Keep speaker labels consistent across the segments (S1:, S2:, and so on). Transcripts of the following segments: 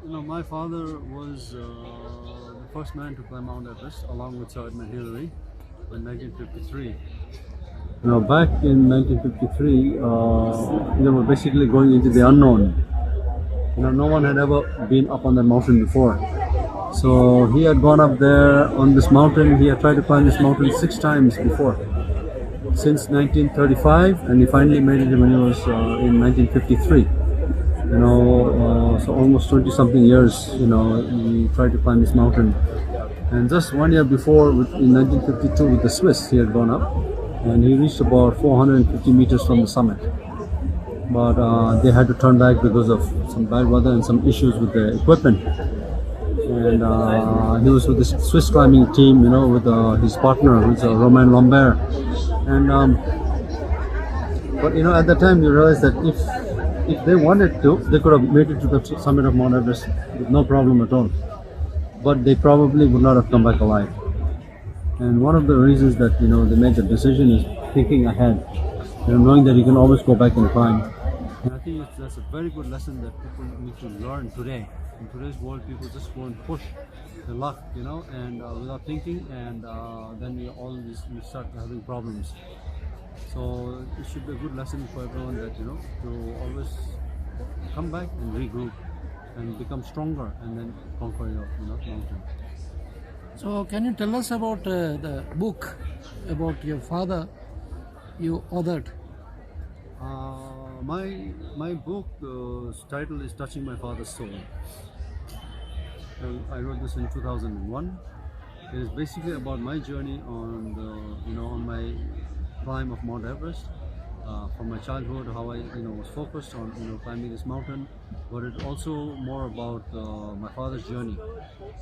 S1: My father was the first man to climb Mount Everest along with Sir Edmund Hillary in 1953. Back in 1953, they were basically going into the unknown. No one had ever been up on that mountain before. So he had gone up there on this mountain. He had tried to climb this mountain 6 times before, since 1935, and he finally made it when he was in 1953. So almost 20-something years, he tried to climb this mountain. And just 1 year before, in 1952, with the Swiss, he had gone up, and he reached about 450 meters from the summit. But they had to turn back because of some bad weather and some issues with the equipment. And he was with the Swiss climbing team, with his partner, who's Romain Lambert. And but at that time, you realize that if they wanted to, they could have made it to the summit of Mount Everest with no problem at all. But they probably would not have come back alive. And one of the reasons that they made the decision is thinking ahead, knowing that you can always go back and climb. And I think that's a very good lesson that people need to learn today. In today's world, people just go and push the luck, and without thinking, and then you start having problems. So it should be a good lesson for everyone that to always come back and regroup and become stronger, and then conquer your mountain.
S2: So can you tell us about the book about your father you authored?
S1: My book title is Touching My Father's Soul. I wrote this in 2001. It is basically about my journey on on my climb of Mount Everest. From my childhood, how I was focused on climbing this mountain, but it's also more about my father's journey.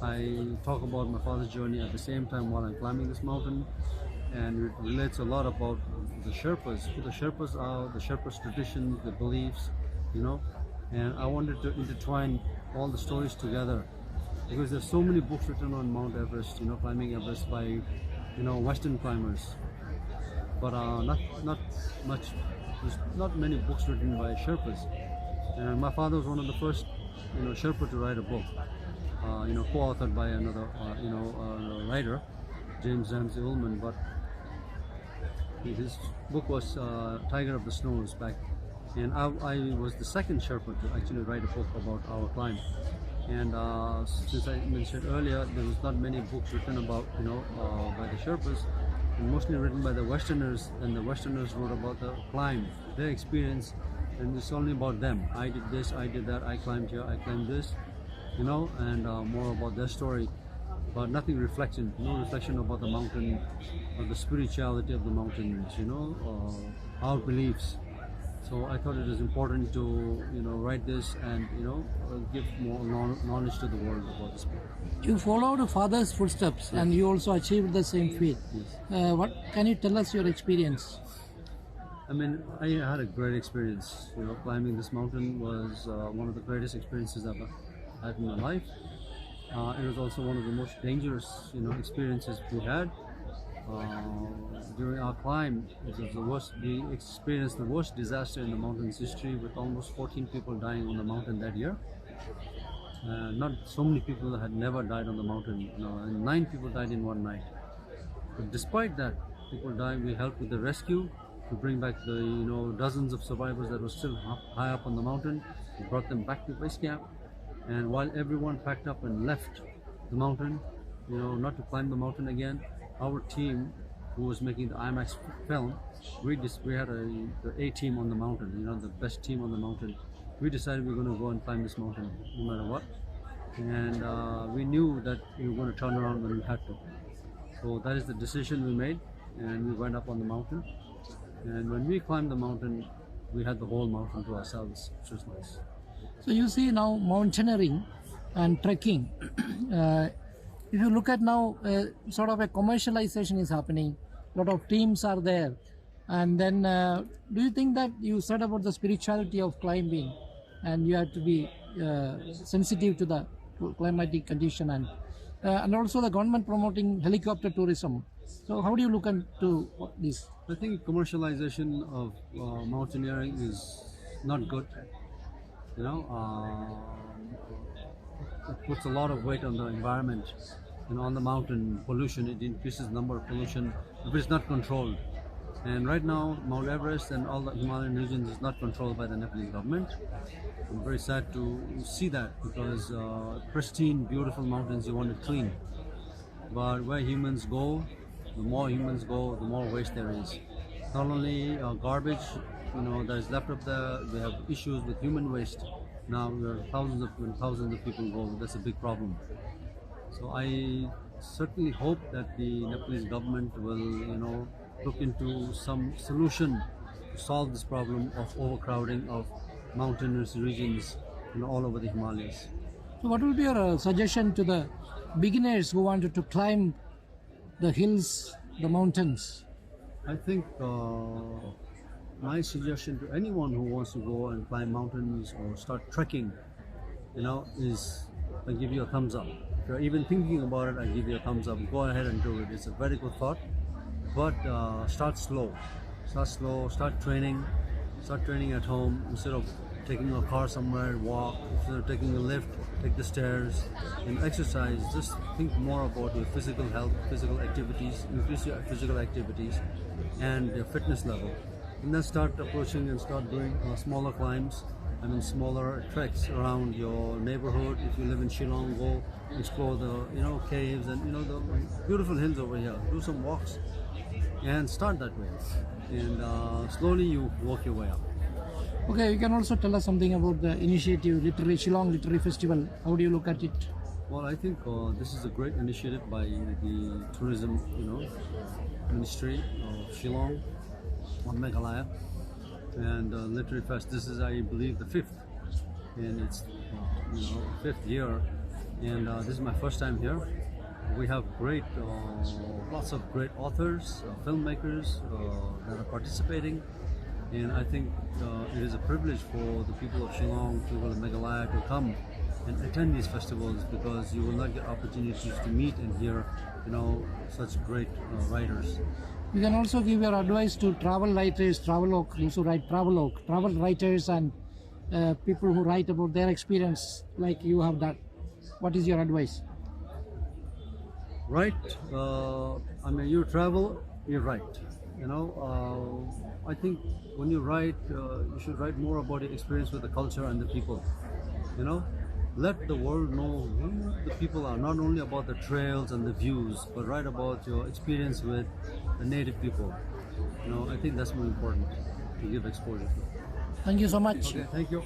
S1: I talk about my father's journey at the same time while I'm climbing this mountain, and it relates a lot about the Sherpas, who the Sherpas are, the Sherpas' traditions, the beliefs, and I wanted to intertwine all the stories together, because there's so many books written on Mount Everest, climbing Everest by Western climbers, but there's not many books written by Sherpas. And my father was one of the first Sherpa to write a book, co-authored by another writer, James Ramsey Ullman, but his book was Tiger of the Snows back, and I was the second Sherpa to actually write a book about our climb. And since I mentioned earlier, there was not many books written about by the Sherpas, and mostly written by the Westerners, and the Westerners wrote about the climb, their experience, and it's only about them. I did this, I did that, I climbed here, I climbed this, and more about their story, but no reflection about the mountain, or the spirituality of the mountains, our beliefs. So I thought it was important to write this and give more knowledge to the world about this book.
S2: You followed father's footsteps, yes, and you also achieved the same feat.
S1: Yes.
S2: What can you tell us your experience?
S1: I had a great experience. Climbing this mountain was one of the greatest experiences I've had in my life. It was also one of the most dangerous experiences we had. During our climb, we experienced the worst disaster in the mountain's history, with almost 14 people dying on the mountain that year. Not so many people had never died on the mountain, and 9 people died in one night. But despite that, people died. We helped with the rescue to bring back the dozens of survivors that were still high up on the mountain. We brought them back to base camp, and while everyone packed up and left the mountain, not to climb the mountain again, our team, who was making the IMAX film, we had the A team on the mountain, the best team on the mountain. We decided we were going to go and climb this mountain no matter what, and we knew that we were going to turn around when we had to. So that is the decision we made, and we went up on the mountain. And when we climbed the mountain, we had the whole mountain to ourselves, which was nice.
S2: So you see now mountaineering and trekking. If you look at now, sort of a commercialization is happening. A lot of teams are there. And then, do you think that you said about the spirituality of climbing, and you have to be sensitive to the climatic condition, and also the government promoting helicopter tourism? So how do you look into this?
S1: I think commercialization of mountaineering is not good. puts a lot of weight on the environment. On the mountain pollution, it increases the number of pollution if it's not controlled. And right now, Mount Everest and all the Himalayan regions is not controlled by the Nepalese government. I'm very sad to see that, because pristine, beautiful mountains you want to clean. But where humans go, the more humans go, the more waste there is. Not only garbage, that is left up there. We have issues with human waste. Now there are thousands of people go. That's a big problem. So I certainly hope that the Nepalese government will, look into some solution to solve this problem of overcrowding of mountainous regions, all over the Himalayas.
S2: So what will be your suggestion to the beginners who wanted to climb the hills, the mountains?
S1: I think my suggestion to anyone who wants to go and climb mountains or start trekking, is I give you a thumbs up. If you're even thinking about it, I give you a thumbs up. Go ahead and do it. It's a very good thought. But start slow. Start training at home. Instead of taking a car somewhere, walk. Instead of taking a lift, take the stairs and exercise. Just think more about your physical health, physical activities, increase your physical activities and your fitness level. And then start approaching and start doing smaller climbs, smaller treks around your neighborhood. If you live in Shillong, go explore the caves and the beautiful hills over here. Do some walks and start that way. And slowly you work your way up.
S2: Okay, you can also tell us something about the initiative, Shillong Literary Festival. How do you look at it?
S1: Well, I think this is a great initiative by the tourism, ministry of Shillong on Meghalaya, and Literary Fest. This is, I believe, the fifth, and it's fifth year, and this is my first time here. We have lots of great authors, filmmakers that are participating. And I think it is a privilege for the people of Shillong, people of Meghalaya to come and attend these festivals, because you will not get opportunities to meet and hear, such great writers.
S2: You can also give your advice to travel writers, travel writers and people who write about their experience like you have done. What is your advice?
S1: Right. You travel, you write. I think when you write, you should write more about your experience with the culture and the people. Let the world know who the people are, not only about the trails and the views, but write about your experience with the native people. I think that's more important to give exposure to.
S2: Thank you so much.
S1: Okay, thank you.